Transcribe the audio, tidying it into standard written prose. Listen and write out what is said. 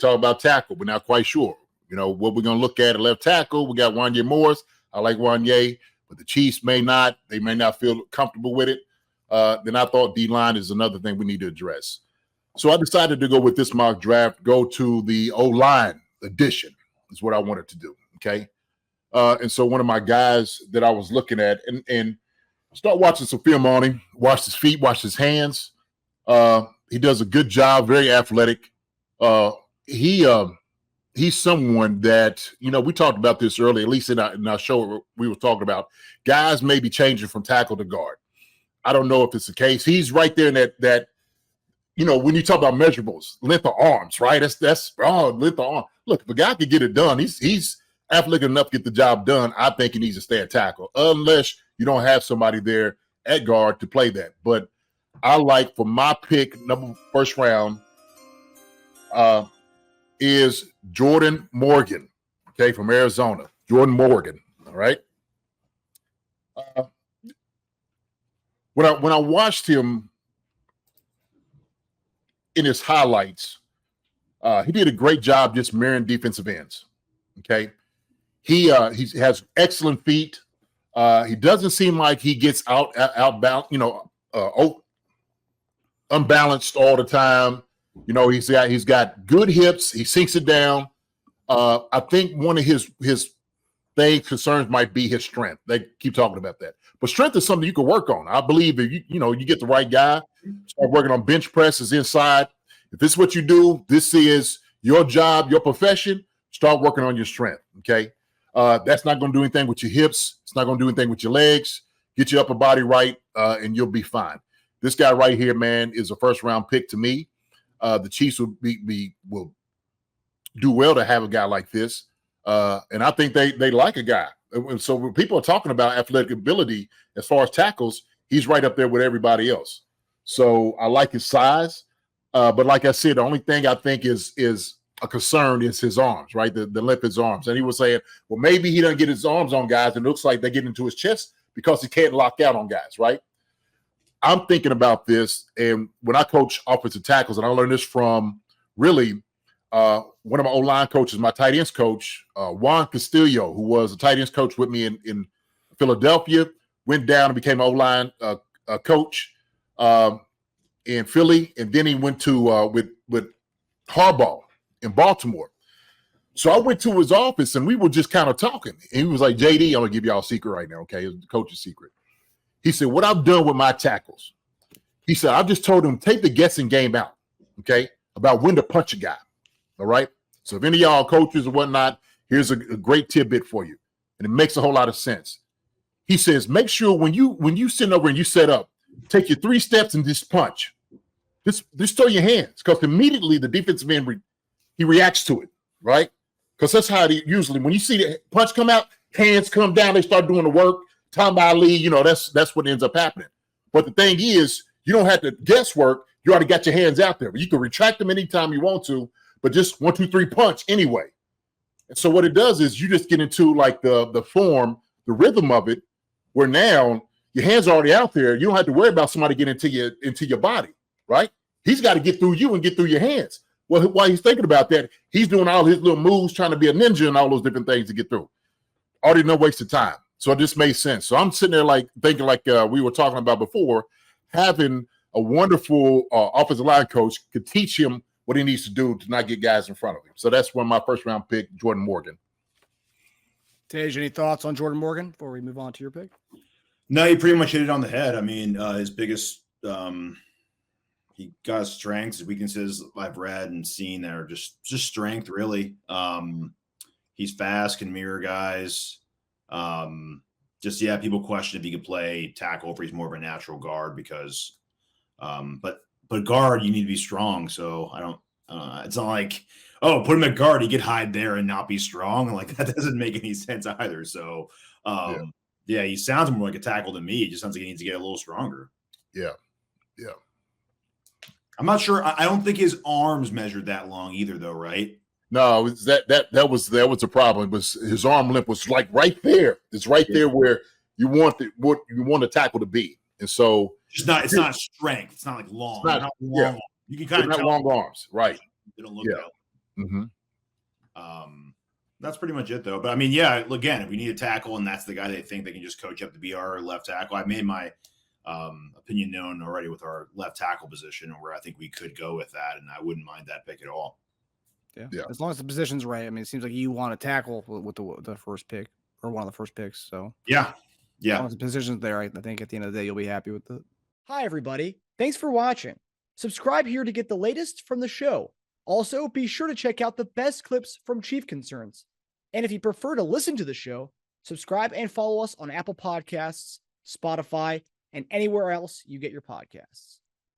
Talk about tackle. We're not quite sure. What we're going to look at left tackle. We got Wanye Morris. I like Wanye, but the Chiefs may not. They may not feel comfortable with it. Then I thought D-line is another thing we need to address. So I decided to go with this mock draft, go to the O-line edition is what I wanted to do, okay? And so one of my guys that I was looking at and start watching some film on him, watch his feet, watch his hands. He does a good job, very athletic. He's someone that, we talked about this earlier, at least in our show we were talking about. Guys may be changing from tackle to guard. I don't know if it's the case. He's right there in that when you talk about measurables, length of arms, right? That's length of arm. Look, if a guy can get it done, he's athletic enough to get the job done. I think he needs to stay at tackle, unless you don't have somebody there at guard to play that. But I like, for my pick, first round, is Jordan Morgan, okay, from Arizona. Jordan Morgan, all right? When I watched him in his highlights, he did a great job just mirroring defensive ends, okay? He has excellent feet. He doesn't seem like he gets outbound, unbalanced all the time. He's got good hips. He sinks it down. I think one of his concerns might be his strength. They keep talking about that, but strength is something you can work on. I believe if you get the right guy, start working on bench presses inside. If this is what you do, this is your job, your profession. Start working on your strength. Okay, that's not going to do anything with your hips. It's not going to do anything with your legs. Get your upper body right, and you'll be fine. This guy right here, man, is a first round pick to me. The Chiefs will do well to have a guy like this, and I think they like a guy. And so when people are talking about athletic ability as far as tackles, he's right up there with everybody else. So I like his size, but like I said, the only thing I think is a concern is his arms, right? The length of his arms. And he was saying, well, maybe he doesn't get his arms on guys, and it looks like they get into his chest because he can't lock out on guys, right? I'm thinking about this, and when I coach offensive tackles, and I learned this from really one of my O-line coaches, my tight ends coach, Juan Castillo, who was a tight ends coach with me in Philadelphia, went down and became an O-line coach in Philly, and then he went to with Harbaugh in Baltimore. So I went to his office, and we were just kind of talking. And he was like, JD, I'm going to give y'all a secret right now, okay? It's the coach's secret. He said, what I've done with my tackles, he said, I've just told them, take the guessing game out, okay, about when to punch a guy, all right? So if any of y'all coaches or whatnot, here's a great tidbit for you, and it makes a whole lot of sense. He says, make sure when you sit over and you set up, take your 3 steps and just punch. Just throw your hands, because immediately the defensive end, he reacts to it, right? Because that's how usually, when you see the punch come out, hands come down, they start doing the work. Tom Ali, that's what ends up happening. But the thing is, you don't have to guesswork. You already got your hands out there. But you can retract them anytime you want to, but just 1, 2, 3 punch anyway. And so what it does is you just get into like the form, the rhythm of it, where now your hands are already out there. You don't have to worry about somebody getting into your body, right? He's got to get through you and get through your hands. Well, while he's thinking about that, he's doing all his little moves, trying to be a ninja and all those different things to get through. Already no waste of time. So it just made sense. So I'm sitting there like thinking like we were talking about before, having a wonderful offensive line coach could teach him what he needs to do to not get guys in front of him. So that's when my first round pick, Jordan Morgan. Tej, any thoughts on Jordan Morgan before we move on to your pick? No, he pretty much hit it on the head. I mean, his biggest he got his strengths, his weaknesses I've read and seen that are just strength, really. He's fast, can mirror guys. People question if he could play tackle, if he's more of a natural guard because but guard, you need to be strong. So I don't it's not like, oh, put him at guard, he could hide there and not be strong. Like that doesn't make any sense either. So he sounds more like a tackle to me. It just sounds like he needs to get a little stronger. Yeah. I'm not sure. I don't think his arms measured that long either, though, right? No, that was the problem. It was his arm length was like right there. It's right there where you want the tackle to be. And so it's not strength. It's not like long. It's not long. You can kind of tell long arms, right? They don't look out. That's pretty much it, though. But I mean, yeah, again, if we need a tackle and that's the guy they think they can just coach up to be our left tackle, I made my opinion known already with our left tackle position, where I think we could go with that, and I wouldn't mind that pick at all. Yeah. As long as the position's right. I mean, it seems like you want to tackle with the first pick or one of the first picks. So yeah. As long as the position's there, I think at the end of the day, you'll be happy with it. Hi, everybody. Thanks for watching. Subscribe here to get the latest from the show. Also, be sure to check out the best clips from Chief Concerns. And if you prefer to listen to the show, subscribe and follow us on Apple Podcasts, Spotify, and anywhere else you get your podcasts.